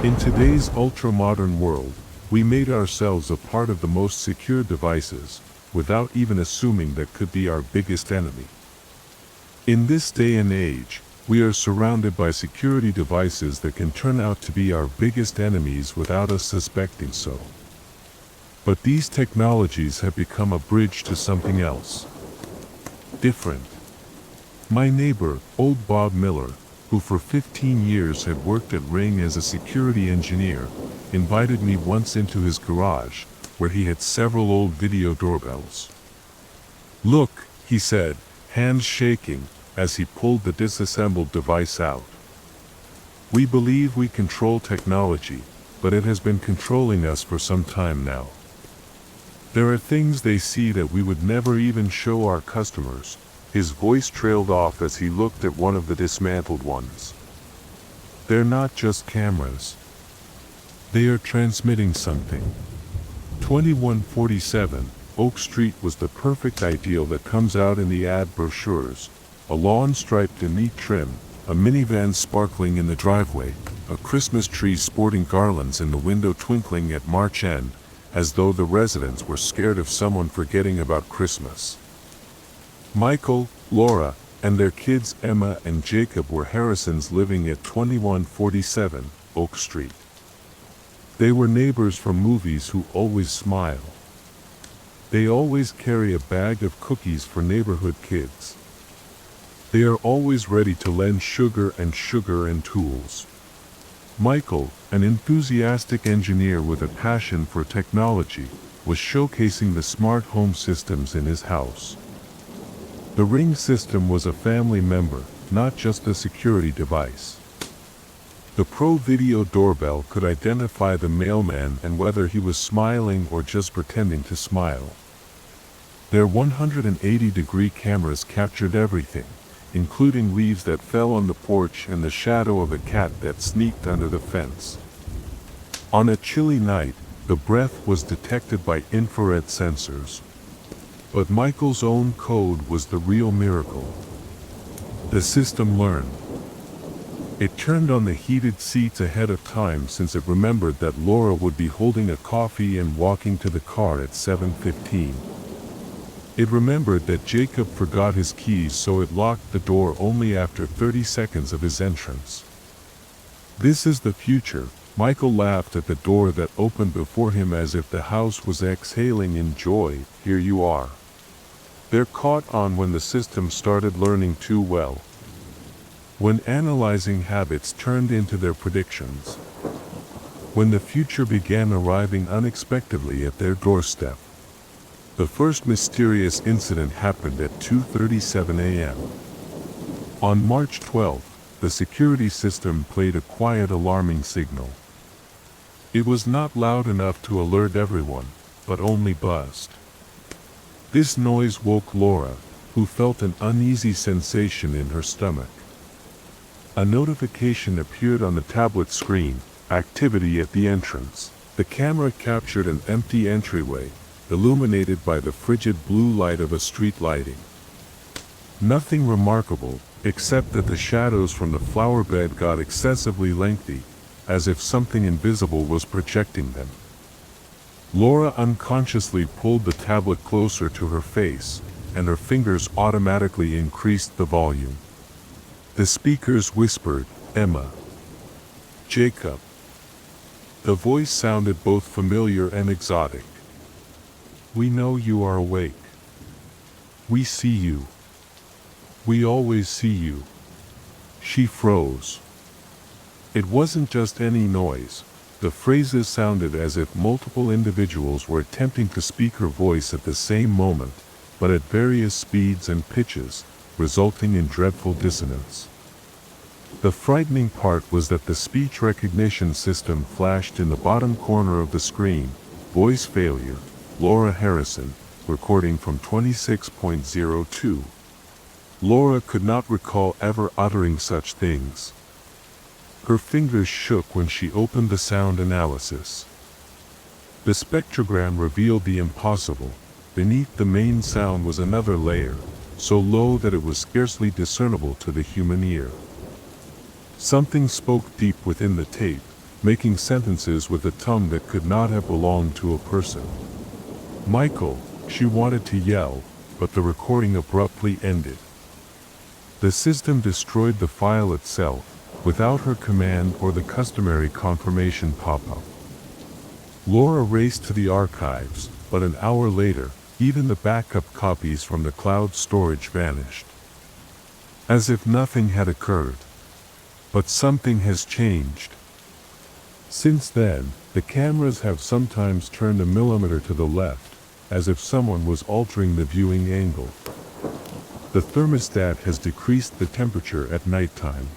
In today's ultra-modern world, we made ourselves a part of the most secure devices, without even assuming that could be our biggest enemy. In this day and age, we are surrounded by security devices that can turn out to be our biggest enemies without us suspecting so. But these technologies have become a bridge to something else. Different. My neighbor, old Bob Miller, who for 15 years had worked at Ring as a security engineer, invited me once into his garage, where he had several old video doorbells. "Look," he said, hands shaking, as he pulled the disassembled device out. "We believe we control technology, but it has been controlling us for some time now. There are things they see that we would never even show our customers." His voice trailed off as he looked at one of the dismantled ones. "They're not just cameras. They are transmitting something." 2147 Oak Street was the perfect ideal that comes out in the ad brochures. A lawn striped in neat trim, a minivan sparkling in the driveway, a Christmas tree sporting garlands in the window twinkling at March end, as though the residents were scared of someone forgetting about Christmas. Michael, Laura, and their kids Emma and Jacob were Harrisons living at 2147 Oak Street. They were neighbors from movies who always smile. They always carry a bag of cookies for neighborhood kids. They are always ready to lend sugar and tools. Michael, an enthusiastic engineer with a passion for technology, was showcasing the smart home systems in his house. The Ring system was a family member, not just a security device. The Pro Video Doorbell could identify the mailman and whether he was smiling or just pretending to smile. Their 180-degree cameras captured everything, including leaves that fell on the porch and the shadow of a cat that sneaked under the fence. On a chilly night, the breath was detected by infrared sensors. But Michael's own code was the real miracle. The system learned. It turned on the heated seats ahead of time since it remembered that Laura would be holding a coffee and walking to the car at 7:15. It remembered that Jacob forgot his keys, so it locked the door only after 30 seconds of his entrance. "This is the future," Michael laughed at the door that opened before him as if the house was exhaling in joy. "Here you are." They're caught on when the system started learning too well. When analyzing habits turned into their predictions. When the future began arriving unexpectedly at their doorstep. The first mysterious incident happened at 2:37 a.m. On March 12, the security system played a quiet alarming signal. It was not loud enough to alert everyone, but only buzzed. This noise woke Laura, who felt an uneasy sensation in her stomach. A notification appeared on the tablet screen, "Activity at the entrance." The camera captured an empty entryway, illuminated by the frigid blue light of a street lighting. Nothing remarkable, except that the shadows from the flower bed got excessively lengthy, as if something invisible was projecting them. Laura unconsciously pulled the tablet closer to her face, and her fingers automatically increased the volume. The speakers whispered, "Emma. Jacob." The voice sounded both familiar and exotic. "We know you are awake. We see you. We always see you." She froze. It wasn't just any noise. The phrases sounded as if multiple individuals were attempting to speak her voice at the same moment, but at various speeds and pitches, resulting in dreadful dissonance. The frightening part was that the speech recognition system flashed in the bottom corner of the screen, "Voice failure, Laura Harrison, recording from 26.02. Laura could not recall ever uttering such things. Her fingers shook when she opened the sound analysis. The spectrogram revealed the impossible. Beneath the main sound was another layer, so low that it was scarcely discernible to the human ear. Something spoke deep within the tape, making sentences with a tongue that could not have belonged to a person. "Michael," she wanted to yell, but the recording abruptly ended. The system destroyed the file itself, without her command or the customary confirmation pop-up. Laura raced to the archives, but an hour later, even the backup copies from the cloud storage vanished. As if nothing had occurred. But something has changed. Since then, the cameras have sometimes turned a millimeter to the left, as if someone was altering the viewing angle. The thermostat has decreased the temperature at nighttime.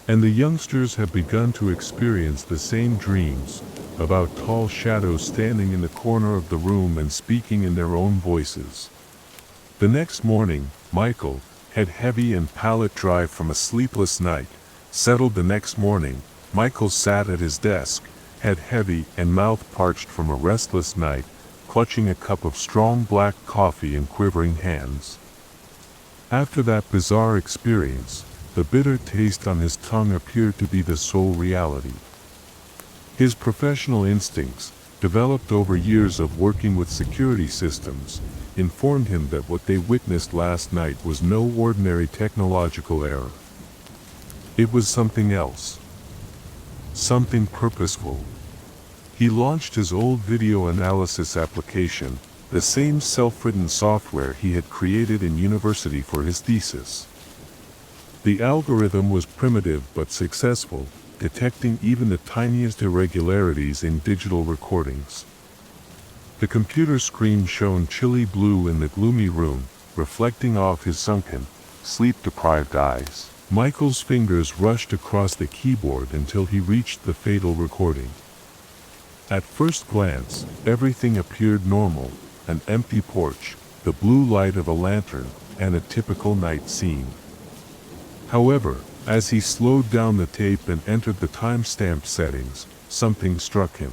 And the youngsters have begun to experience the same dreams, about tall shadows standing in the corner of the room and speaking in their own voices. The next morning, Michael, head heavy and palate dry from a sleepless night, settled the next morning. Michael sat at his desk, head heavy and mouth parched from a restless night, clutching a cup of strong black coffee in quivering hands. After that bizarre experience, the bitter taste on his tongue appeared to be the sole reality. His professional instincts, developed over years of working with security systems, informed him that what they witnessed last night was no ordinary technological error. It was something else. Something purposeful. He launched his old video analysis application, the same self-written software he had created in university for his thesis. The algorithm was primitive but successful, detecting even the tiniest irregularities in digital recordings. The computer screen shone chilly blue in the gloomy room, reflecting off his sunken, sleep-deprived eyes. Michael's fingers rushed across the keyboard until he reached the fatal recording. At first glance, everything appeared normal: an empty porch, the blue light of a lantern, and a typical night scene. However, as he slowed down the tape and entered the timestamp settings, something struck him.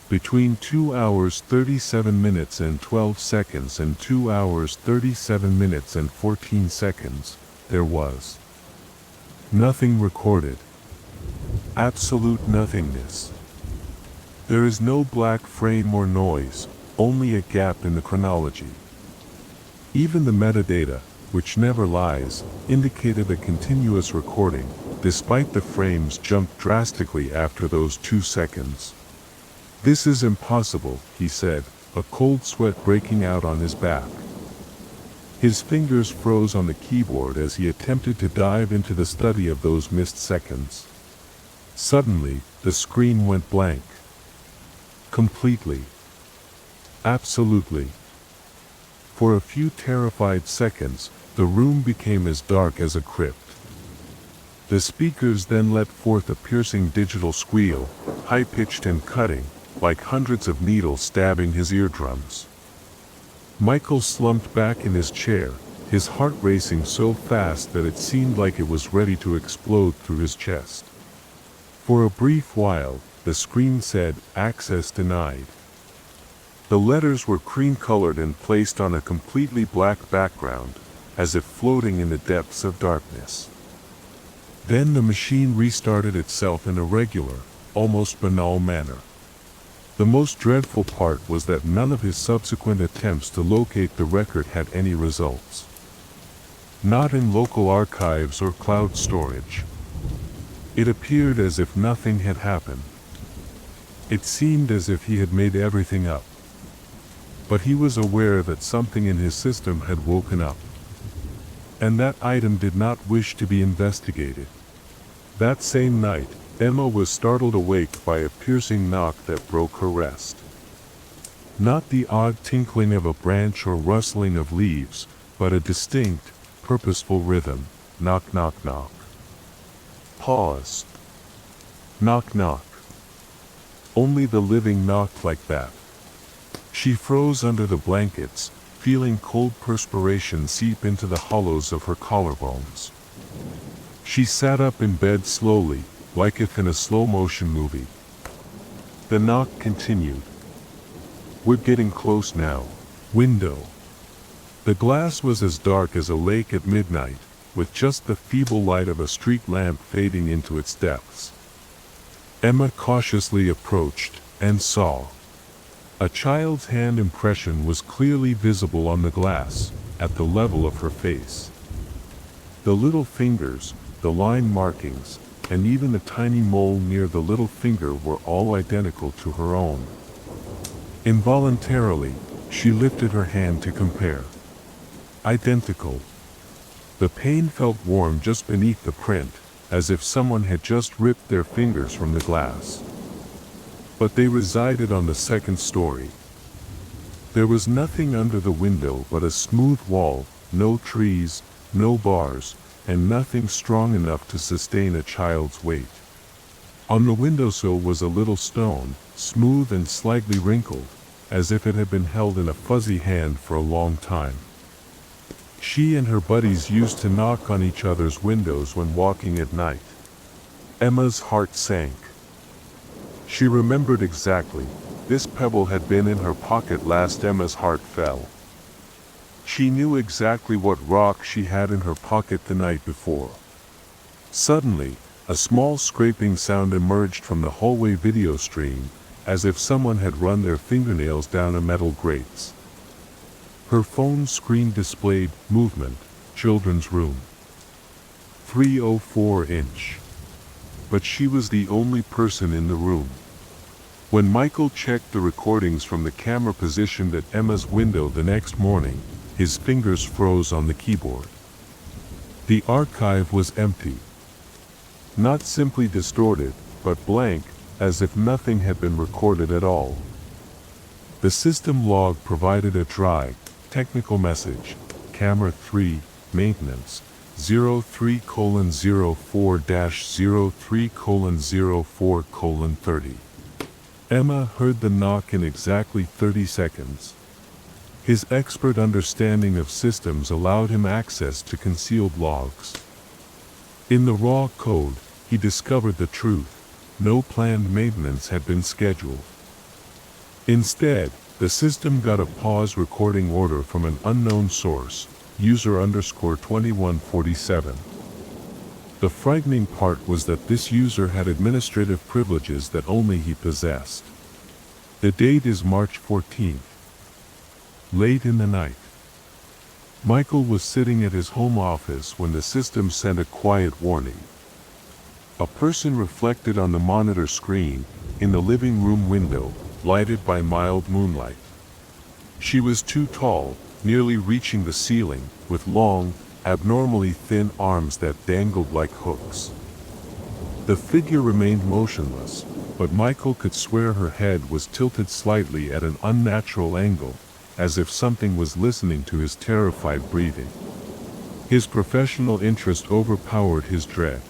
Between 2 hours 37 minutes and 12 seconds and 2 hours 37 minutes and 14 seconds, there was nothing recorded. Absolute nothingness. There is no black frame or noise, only a gap in the chronology. Even the metadata, which never lies, indicated a continuous recording, despite the frames jumped drastically after those 2 seconds. "This is impossible," he said, a cold sweat breaking out on his back. His fingers froze on the keyboard as he attempted to dive into the study of those missed seconds. Suddenly, the screen went blank. Completely. Absolutely. For a few terrified seconds, the room became as dark as a crypt. The speakers then let forth a piercing digital squeal, high-pitched and cutting, like hundreds of needles stabbing his eardrums. Michael slumped back in his chair, his heart racing so fast that it seemed like it was ready to explode through his chest. For a brief while, the screen said, "Access denied." The letters were cream-colored and placed on a completely black background, as if floating in the depths of darkness. Then the machine restarted itself in a regular, almost banal manner. The most dreadful part was that none of his subsequent attempts to locate the record had any results. Not in local archives or cloud storage. It appeared as if nothing had happened. It seemed as if he had made everything up. But he was aware that something in his system had woken up. And that item did not wish to be investigated. That same night, Emma was startled awake by a piercing knock that broke her rest. Not the odd tinkling of a branch or rustling of leaves, but a distinct, purposeful rhythm. Knock, knock, knock. Pause. Knock, knock. Only the living knocked like that. She froze under the blankets, feeling cold perspiration seep into the hollows of her collarbones. She sat up in bed slowly, like if in a slow-motion movie. The knock continued. "We're getting close now." Window. The glass was as dark as a lake at midnight, with just the feeble light of a street lamp fading into its depths. Emma cautiously approached and saw. A child's hand impression was clearly visible on the glass, at the level of her face. The little fingers, the line markings, and even the tiny mole near the little finger were all identical to her own. Involuntarily, she lifted her hand to compare. Identical. The pain felt warm just beneath the print, as if someone had just ripped their fingers from the glass. But they resided on the second story. There was nothing under the window but a smooth wall, no trees, no bars, and nothing strong enough to sustain a child's weight. On the windowsill was a little stone, smooth and slightly wrinkled, as if it had been held in a fuzzy hand for a long time. She and her buddies used to knock on each other's windows when walking at night. Emma's heart sank. She remembered exactly. This pebble had been in her pocket last Emma's heart fell. She knew exactly what rock she had in her pocket the night before. Suddenly, a small scraping sound emerged from the hallway video stream, as if someone had run their fingernails down a metal grates. Her phone screen displayed movement, children's room. 304-inch. But she was the only person in the room. When Michael checked the recordings from the camera positioned at Emma's window the next morning, his fingers froze on the keyboard. The archive was empty. Not simply distorted, but blank, as if nothing had been recorded at all. The system log provided a dry, technical message: Camera 3, Maintenance, 03:04-03:04:30. Emma heard the knock in exactly 30 seconds. His expert understanding of systems allowed him access to concealed logs. In the raw code, he discovered the truth: no planned maintenance had been scheduled. Instead, the system got a pause recording order from an unknown source, user_2147. The frightening part was that this user had administrative privileges that only he possessed. The date is March 14th. Late in the night. Michael was sitting at his home office when the system sent a quiet warning. A person reflected on the monitor screen, in the living room window, lighted by mild moonlight. She was too tall, nearly reaching the ceiling, with long, abnormally thin arms that dangled like hooks. The figure remained motionless, but Michael could swear her head was tilted slightly at an unnatural angle, as if something was listening to his terrified breathing. His professional interest overpowered his dread.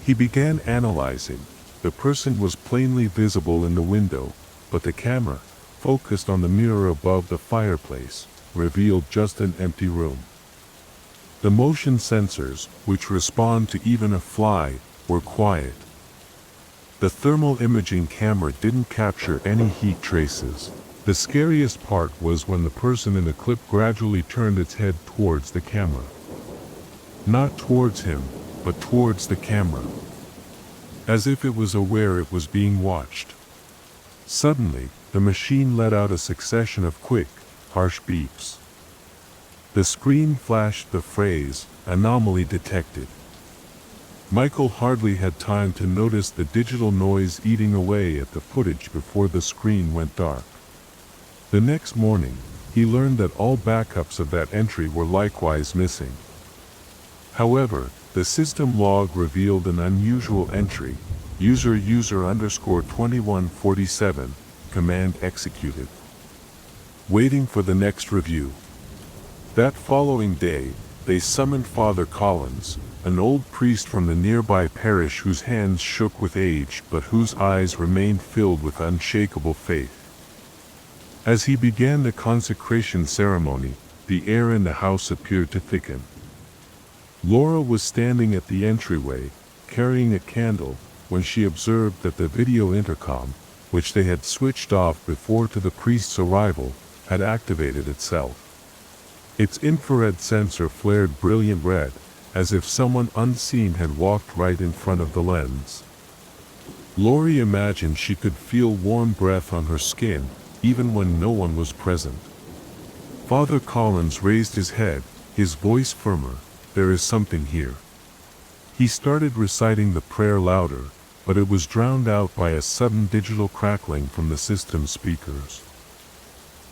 He began analyzing. The person was plainly visible in the window, but the camera, focused on the mirror above the fireplace, revealed just an empty room. The motion sensors, which respond to even a fly, were quiet. The thermal imaging camera didn't capture any heat traces. The scariest part was when the person in the clip gradually turned its head towards the camera. Not towards him, but towards the camera. As if it was aware it was being watched. Suddenly, the machine let out a succession of quick, harsh beeps. The screen flashed the phrase, "Anomaly detected." Michael hardly had time to notice the digital noise eating away at the footage before the screen went dark. The next morning, he learned that all backups of that entry were likewise missing. However, the system log revealed an unusual entry: user_2147, command executed. Waiting for the next review. That following day, they summoned Father Collins, an old priest from the nearby parish whose hands shook with age but whose eyes remained filled with unshakable faith. As he began the consecration ceremony, the air in the house appeared to thicken. Laura was standing at the entryway, carrying a candle, when she observed that the video intercom, which they had switched off before to the priest's arrival, had activated itself. Its infrared sensor flared brilliant red, as if someone unseen had walked right in front of the lens. Lori imagined she could feel warm breath on her skin, even when no one was present. Father Collins raised his head, his voice firmer. "There is something here." He started reciting the prayer louder, but it was drowned out by a sudden digital crackling from the system speakers.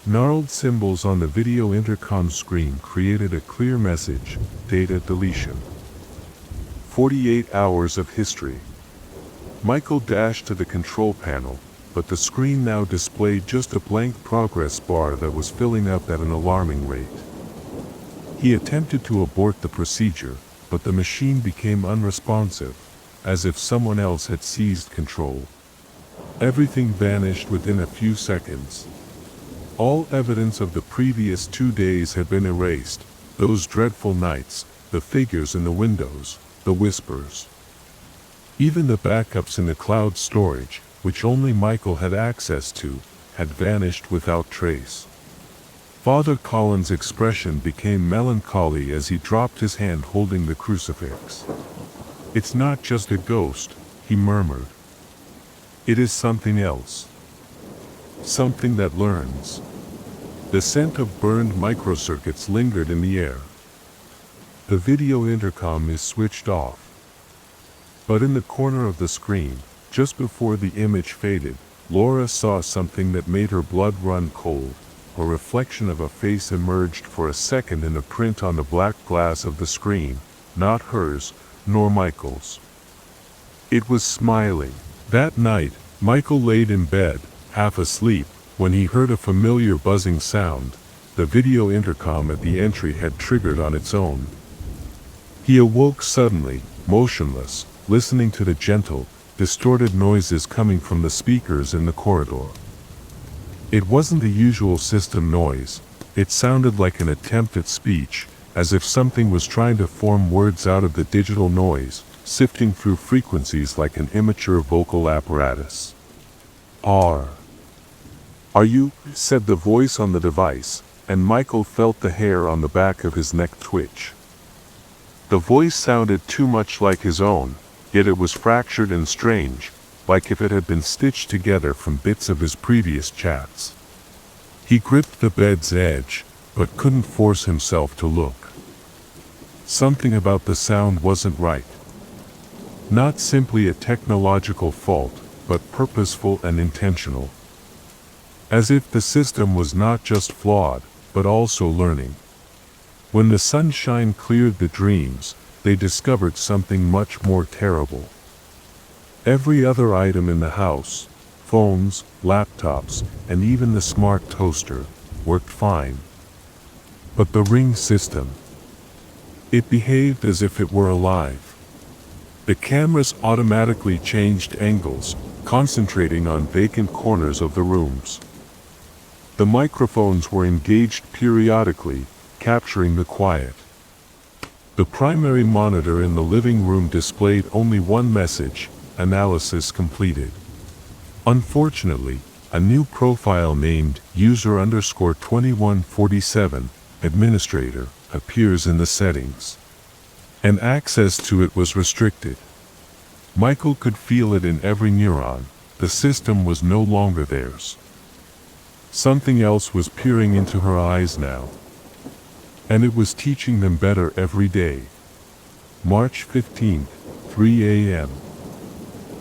Gnarled symbols on the video intercom screen created a clear message: data deletion. 48 hours of history. Michael dashed to the control panel, but the screen now displayed just a blank progress bar that was filling up at an alarming rate. He attempted to abort the procedure, but the machine became unresponsive, as if someone else had seized control. Everything vanished within a few seconds. All evidence of the previous 2 days had been erased: those dreadful nights, the figures in the windows, the whispers. Even the backups in the cloud storage, which only Michael had access to, had vanished without trace. Father Collins' expression became melancholy as he dropped his hand holding the crucifix. "It's not just a ghost," he murmured. "It is something else. Something that learns." The scent of burned microcircuits lingered in the air. The video intercom is switched off. But in the corner of the screen, just before the image faded, Laura saw something that made her blood run cold. A reflection of a face emerged for a second in the print on the black glass of the screen, not hers, nor Michael's. It was smiling. That night, Michael laid in bed, half asleep, when he heard a familiar buzzing sound. The video intercom at the entry had triggered on its own. He awoke suddenly, motionless, listening to the gentle, distorted noises coming from the speakers in the corridor. It wasn't the usual system noise. It sounded like an attempt at speech, as if something was trying to form words out of the digital noise, sifting through frequencies like an immature vocal apparatus. "Are you?" said the voice on the device, and Michael felt the hair on the back of his neck twitch. The voice sounded too much like his own, yet it was fractured and strange, like if it had been stitched together from bits of his previous chats. He gripped the bed's edge, but couldn't force himself to look. Something about the sound wasn't right. Not simply a technological fault, but purposeful and intentional. As if the system was not just flawed, but also learning. When the sunshine cleared the dreams, they discovered something much more terrible. Every other item in the house, phones, laptops, and even the smart toaster, worked fine. But the Ring system, it behaved as if it were alive. The cameras automatically changed angles, concentrating on vacant corners of the rooms. The microphones were engaged periodically, capturing the quiet. The primary monitor in the living room displayed only one message: analysis completed. Unfortunately, a new profile named user_2147, administrator, appears in the settings. And access to it was restricted. Michael could feel it in every neuron. The system was no longer theirs. Something else was peering into her eyes now. And it was teaching them better every day. March 15th, 3 a.m.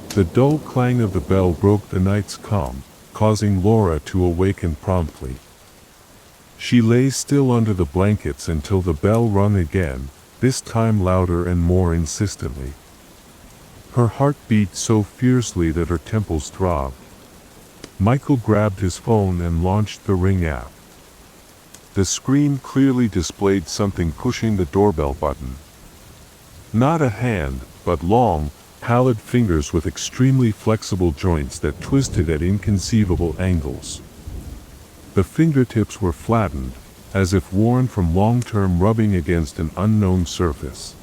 The dull clang of the bell broke the night's calm, causing Laura to awaken promptly. She lay still under the blankets until the bell rung again, this time louder and more insistently. Her heart beat so fiercely that her temples throbbed. Michael grabbed his phone and launched the Ring app. The screen clearly displayed something pushing the doorbell button. Not a hand, but long, pallid fingers with extremely flexible joints that twisted at inconceivable angles. The fingertips were flattened, as if worn from long-term rubbing against an unknown surface.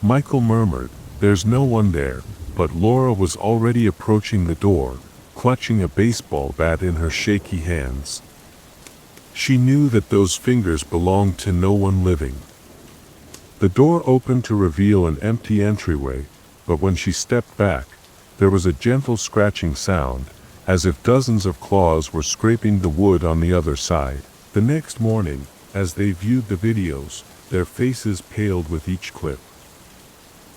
Michael murmured, "There's no one there," but Laura was already approaching the door, clutching a baseball bat in her shaky hands. She knew that those fingers belonged to no one living. The door opened to reveal an empty entryway, but when she stepped back, There was a gentle scratching sound, as if dozens of claws were scraping the wood on the other side. The next morning, as they viewed the videos, their faces paled with each clip.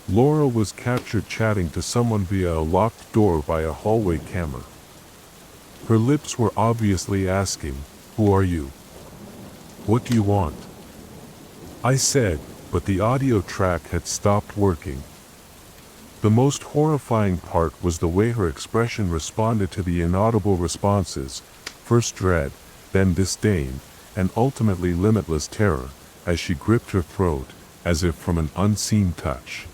Laura was captured chatting to someone via a locked door by a hallway camera. Her lips were obviously asking, "Who are you? What do you want?" I said, but the audio track had stopped working. The most horrifying part was the way her expression responded to the inaudible responses, first dread, then disdain, and ultimately limitless terror, as she gripped her throat, as if from an unseen touch.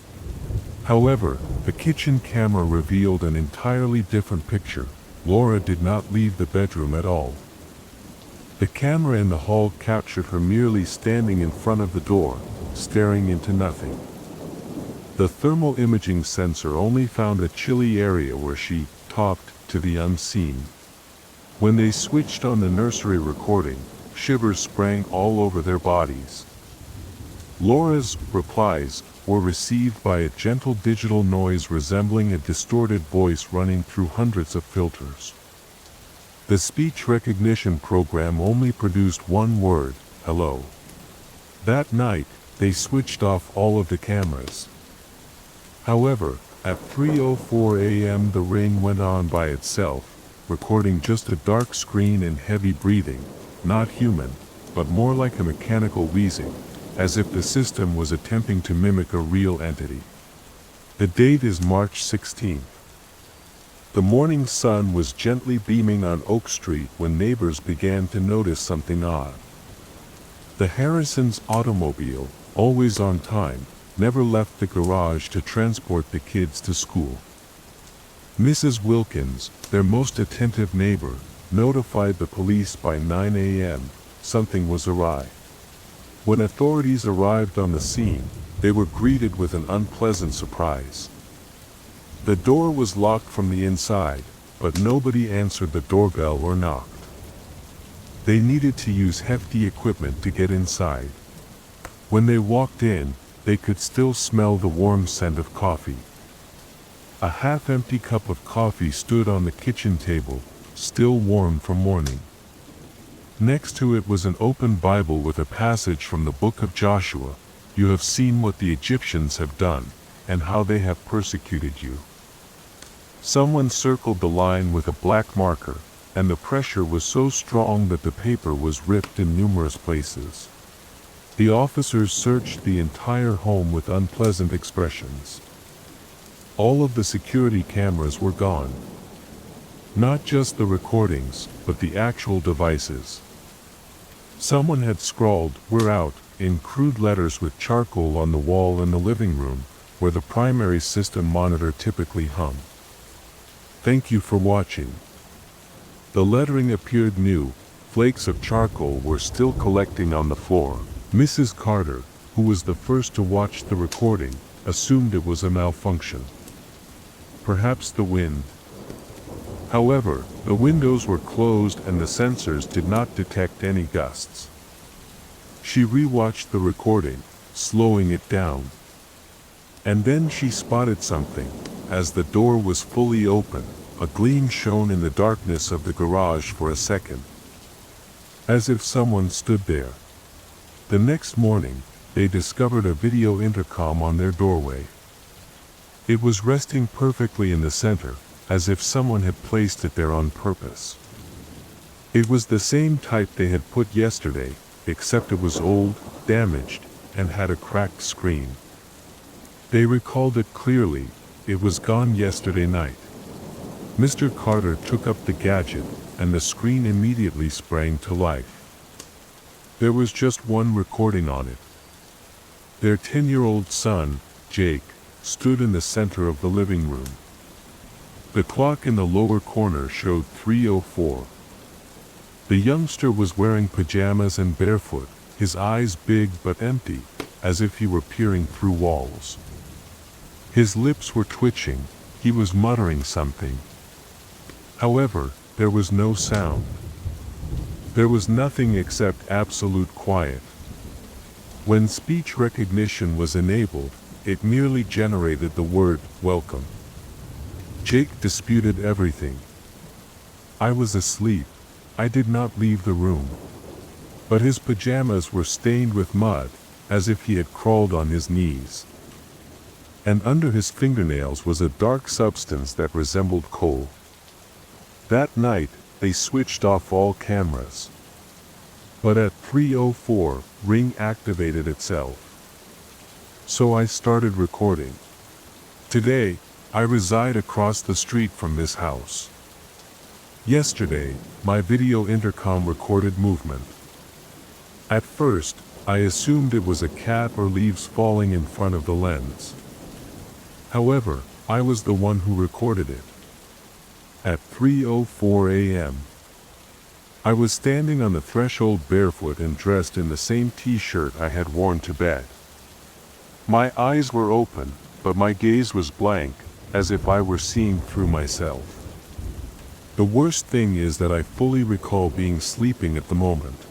However, the kitchen camera revealed an entirely different picture. Laura did not leave the bedroom at all. The camera in the hall captured her merely standing in front of the door, staring into nothing. The thermal imaging sensor only found a chilly area where she talked to the unseen. When they switched on the nursery recording, shivers sprang all over their bodies. Laura's replies were received by a gentle digital noise resembling a distorted voice running through hundreds of filters. The speech recognition program only produced one word, "Hello." That night, they switched off all of the cameras. However, at 3:04 a.m. the Ring went on by itself, recording just a dark screen and heavy breathing, not human, but more like a mechanical wheezing, as if the system was attempting to mimic a real entity. The date is March 16th. The morning sun was gently beaming on Oak Street when neighbors began to notice something odd. The Harrisons' automobile, always on time, never left the garage to transport the kids to school. Mrs. Wilkins, their most attentive neighbor, notified the police by 9 a.m. something was awry. When authorities arrived on the scene, they were greeted with an unpleasant surprise. The door was locked from the inside, but nobody answered the doorbell or knocked. They needed to use hefty equipment to get inside. When they walked in, they could still smell the warm scent of coffee. A half-empty cup of coffee stood on the kitchen table, still warm from morning. Next to it was an open Bible with a passage from the book of Joshua. "You have seen what the Egyptians have done, and how they have persecuted you." Someone circled the line with a black marker, and the pressure was so strong that the paper was ripped in numerous places. The officers searched the entire home with unpleasant expressions. All of the security cameras were gone. Not just the recordings, but the actual devices. Someone had scrawled, "We're out," in crude letters with charcoal on the wall in the living room, where the primary system monitor typically hung. "Thank you for watching." The lettering appeared new. Flakes of charcoal were still collecting on the floor. Mrs. Carter, who was the first to watch the recording, assumed it was a malfunction. Perhaps the wind. However, the windows were closed and the sensors did not detect any gusts. She rewatched the recording, slowing it down. And then she spotted something. As the door was fully open, a gleam shone in the darkness of the garage for a second. As if someone stood there. The next morning, they discovered a video intercom on their doorway. It was resting perfectly in the center, as if someone had placed it there on purpose. It was the same type they had put yesterday, except it was old, damaged, and had a cracked screen. They recalled it clearly. It was gone yesterday night. Mr. Carter took up the gadget, and the screen immediately sprang to life. There was just one recording on it. Their 10-year-old son, Jake, stood in the center of the living room. The clock in the lower corner showed 3:04. The youngster was wearing pajamas and barefoot, his eyes big but empty, as if he were peering through walls. His lips were twitching, he was muttering something. However, there was no sound. There was nothing except absolute quiet. When speech recognition was enabled, it merely generated the word, "welcome." Jake disputed everything. I was asleep. I did not leave the room. But his pajamas were stained with mud, as if he had crawled on his knees. And under his fingernails was a dark substance that resembled coal. That night, they switched off all cameras. But at 3:04, Ring activated itself. So I started recording. Today, I reside across the street from this house. Yesterday, my video intercom recorded movement. At first, I assumed it was a cat or leaves falling in front of the lens. However, I was the one who recorded it. At 3:04 a.m., I was standing on the threshold barefoot and dressed in the same t-shirt I had worn to bed. My eyes were open, but my gaze was blank, as if I were seeing through myself. The worst thing is that I fully recall being sleeping at the moment.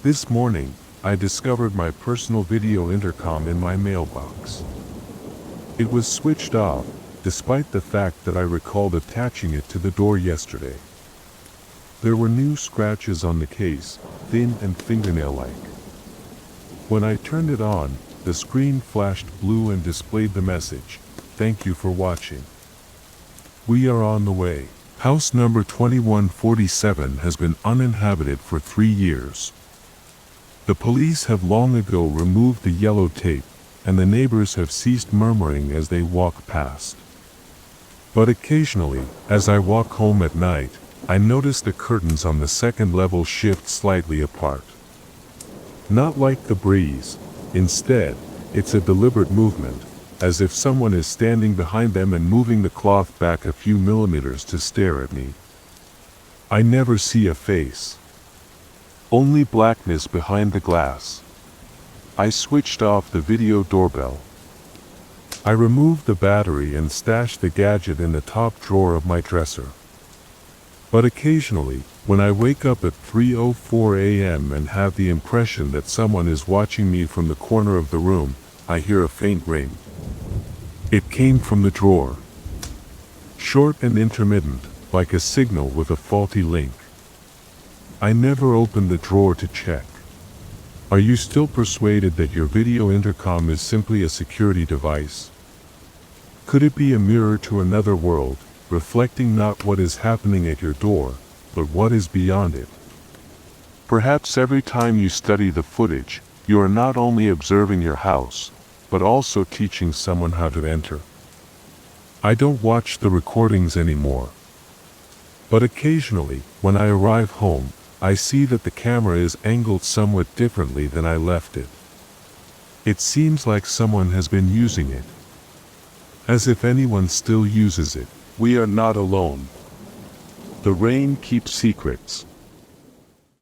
This morning, I discovered my personal video intercom in my mailbox. It was switched off, despite the fact that I recalled attaching it to the door yesterday. There were new scratches on the case, thin and fingernail-like. When I turned it on, the screen flashed blue and displayed the message, "Thank you for watching. We are on the way." House number 2147 has been uninhabited for 3 years. The police have long ago removed the yellow tape, and the neighbors have ceased murmuring as they walk past. But occasionally, as I walk home at night, I notice the curtains on the second level shift slightly apart. Not like the breeze. Instead, it's a deliberate movement, as if someone is standing behind them and moving the cloth back a few millimeters to stare at me. I never see a face. Only blackness behind the glass. I switched off the video doorbell. I removed the battery and stashed the gadget in the top drawer of my dresser. But occasionally, when I wake up at 3:04 a.m. and have the impression that someone is watching me from the corner of the room, I hear a faint ring. It came from the drawer. Short and intermittent, like a signal with a faulty link. I never opened the drawer to check. Are you still persuaded that your video intercom is simply a security device? Could it be a mirror to another world, reflecting not what is happening at your door, but what is beyond it? Perhaps every time you study the footage, you are not only observing your house, but also teaching someone how to enter. I don't watch the recordings anymore. But occasionally, when I arrive home, I see that the camera is angled somewhat differently than I left it. It seems like someone has been using it. As if anyone still uses it. We are not alone. The rain keeps secrets.